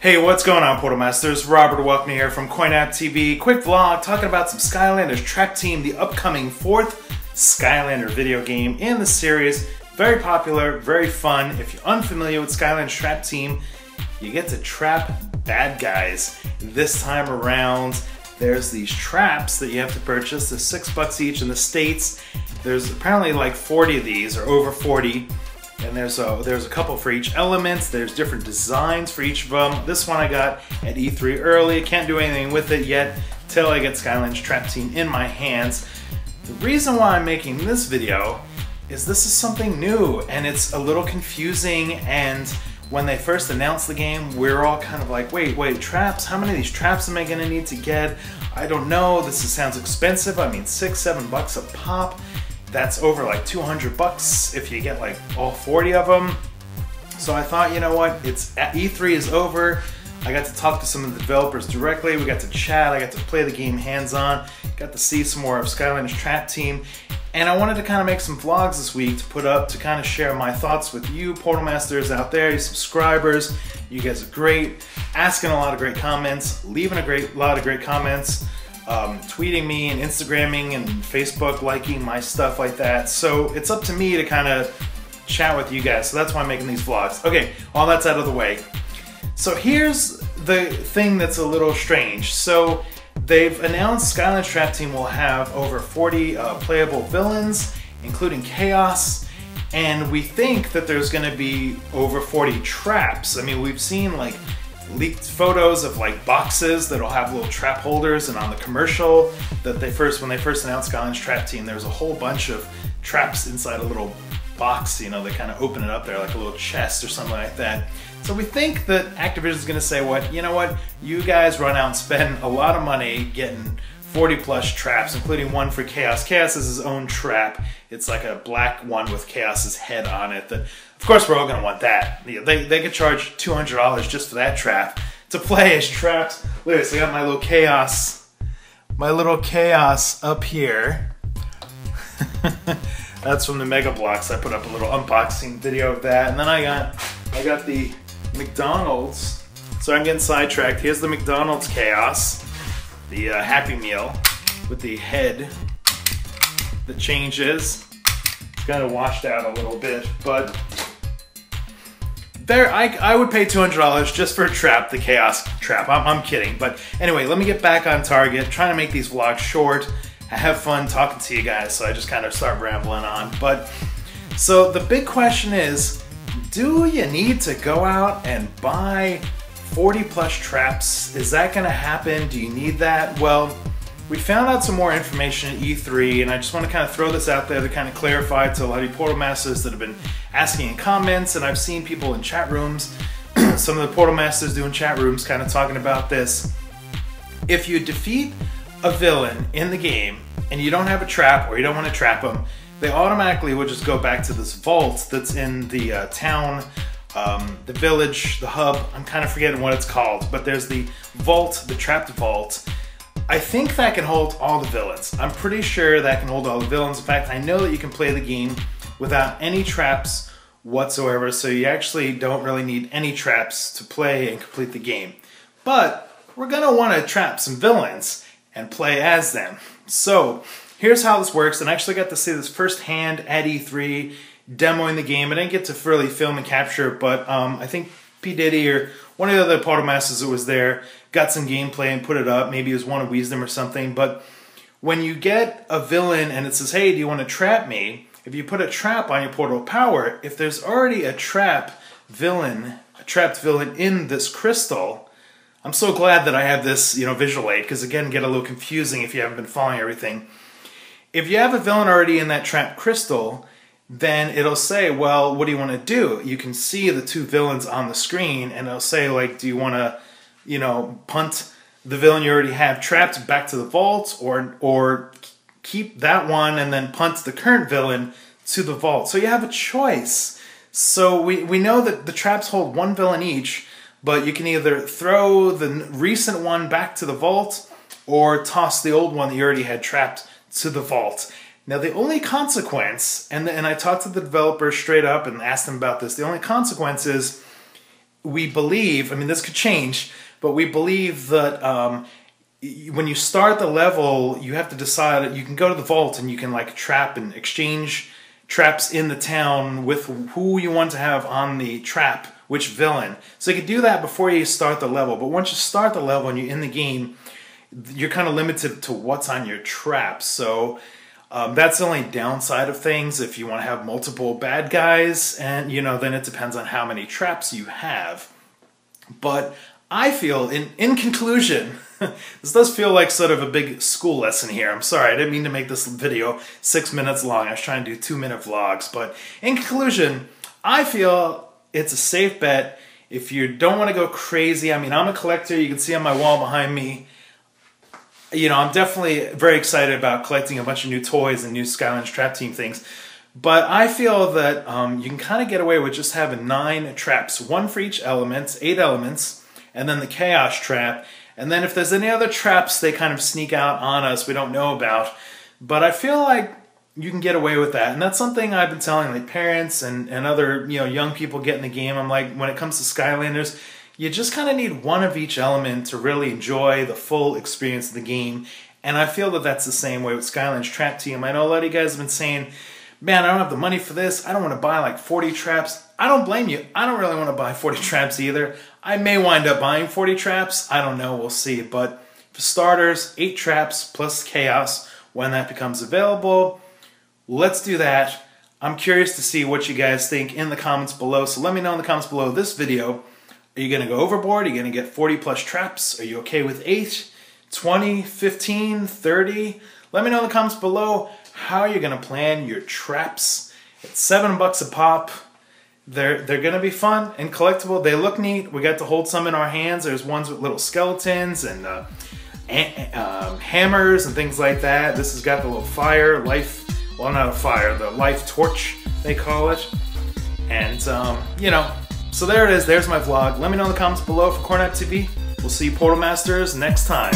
Hey, what's going on, Portal Masters? Robert Welkner here from CoinOpTV. Quick vlog talking about some Skylanders Trap Team, the upcoming 4th Skylander video game in the series. Very popular, very fun. If you're unfamiliar with Skylanders Trap Team, you get to trap bad guys. This time around, there's these traps that you have to purchase. They're $6 each in the States. There's apparently like 40 of these, or over 40. And there's a couple for each element. There's different designs for each of them. This one I got at E3 early. Can't do anything with it yet till I get Skylanders Trap Team in my hands. The reason why I'm making this video is this is something new and it's a little confusing, and when they first announced the game, we're all kind of like, wait, traps? How many of these traps am I gonna need to get? I don't know, sounds expensive. I mean, $6-7 a pop. That's over like $200 if you get like all 40 of them. So I thought, you know what, E3 is over. I got to talk to some of the developers directly. We got to chat, I got to play the game hands-on, got to see some more of Skylanders Trap Team. And I wanted to kind of make some vlogs this week to put up to kind of share my thoughts with you Portal Masters out there, you subscribers. You guys are great, asking a lot of great comments, leaving a lot of great comments. Tweeting me and Instagramming and Facebook, liking my stuff like that. So it's up to me to kind of chat with you guys. So that's why I'm making these vlogs. Okay, all that's out of the way. So here's the thing that's a little strange. So they've announced Skylanders Trap Team will have over 40 playable villains, including Chaos. And we think that there's going to be over 40 traps. I mean, we've seen like leaked photos of like boxes that'll have little trap holders, and on the commercial that when they first announced Skylanders Trap Team, there was a whole bunch of traps inside a little box, you know, they kind of open it up there like a little chest or something like that. So we think that Activision's gonna say, you know what, you guys run out and spend a lot of money getting 40 plus traps, including one for Chaos. Chaos is his own trap. It's like a black one with Chaos's head on it. That, of course, we're all gonna want that. They could charge $200 just for that trap to play as traps. Look at this, I got my little Chaos up here. That's from the Mega Blocks. I put up a little unboxing video of that, and then I got the McDonald's. So I'm getting sidetracked. Here's the McDonald's Chaos. The Happy Meal with the head that changes. It's kind of washed out a little bit, but there, I would pay $200 just for a trap, the Chaos trap. I'm kidding, but anyway, let me get back on target. Trying to make these vlogs short. I have fun talking to you guys, so I just kind of start rambling on. But so the big question is, do you need to go out and buy 40 plus traps? Is that gonna happen? Do you need that? Well, we found out some more information at E3, and I just want to kind of throw this out there to kind of clarify to a lot of you Portal Masters that have been asking in comments, and I've seen people in chat rooms, some of the Portal Masters doing chat rooms kind of talking about this. If you defeat a villain in the game and you don't have a trap, or you don't want to trap them, they automatically will just go back to this vault that's in the town, the village, the hub. I'm kind of forgetting what it's called, but there's the vault, the trapped vault. I think that can hold all the villains. I'm pretty sure that can hold all the villains. In fact, I know that you can play the game without any traps whatsoever, so you actually don't really need any traps to play and complete the game. But we're gonna wanna trap some villains and play as them. So here's how this works, and I actually got to see this firsthand at E3, demoing the game. I didn't get to really film and capture it, but I think P. Diddy or one of the other Portal Masters that was there got some gameplay and put it up. Maybe it was one of Wisdom or something. But when you get a villain and it says, hey, do you want to trap me? If you put a trap on your portal power, if there's already a trapped villain in this crystal, I'm so glad that I have this, visual aid, because again, get a little confusing if you haven't been following everything. If you have a villain already in that trapped crystal, then it'll say, well, what do you want to do? You can see the two villains on the screen, and it'll say, like, do you want to, punt the villain you already have trapped back to the vault, or keep that one and then punt the current villain to the vault? So you have a choice. So we know that the traps hold one villain each, but you can either throw the recent one back to the vault or toss the old one that you already had trapped to the vault. Now the only consequence, and I talked to the developer straight up and asked them about this, the only consequence is we believe, I mean, this could change, but we believe that when you start the level, you have to decide, you can go to the vault and you can like trap and exchange traps in the town with who you want to have on the trap, which villain. So you can do that before you start the level, but once you start the level and you're in the game, you're kind of limited to what's on your trap. So that's the only downside of things. If you want to have multiple bad guys, and you know, then it depends on how many traps you have. But I feel, in conclusion, this does feel like sort of a big school lesson here. I'm sorry, I didn't mean to make this video 6 minutes long. I was trying to do 2-minute vlogs. But in conclusion, I feel it's a safe bet if you don't want to go crazy. I mean, I'm a collector. You can see on my wall behind me. You know, I'm definitely very excited about collecting a bunch of new toys and new Skylanders Trap Team things. But I feel that you can kind of get away with just having 9 traps, 1 for each element, 8 elements, and then the Chaos Trap. And then if there's any other traps, they kind of sneak out on us we don't know about. But I feel like you can get away with that. And that's something I've been telling like parents and other, you know, young people get in the game. I'm like, when it comes to Skylanders, you just kind of need 1 of each element to really enjoy the full experience of the game. And I feel that that's the same way with Skylanders Trap Team. I know a lot of you guys have been saying, man, I don't have the money for this. I don't want to buy like 40 traps. I don't blame you. I don't really want to buy 40 traps either. I may wind up buying 40 traps. I don't know. We'll see. But for starters, 8 traps plus Chaos when that becomes available. Let's do that. I'm curious to see what you guys think in the comments below. So let me know in the comments below this video. Are you going to go overboard? Are you going to get 40 plus traps? Are you okay with 8, 20, 15, 30? Let me know in the comments below how you're going to plan your traps. It's $7 a pop. They're going to be fun and collectible. They look neat. We got to hold some in our hands. There's ones with little skeletons and hammers and things like that. This has got the little fire, well, not a fire, the life torch, they call it. And, you know, so there it is. There's my vlog. Let me know in the comments below for CoinOpTV. We'll see you Portal Masters next time.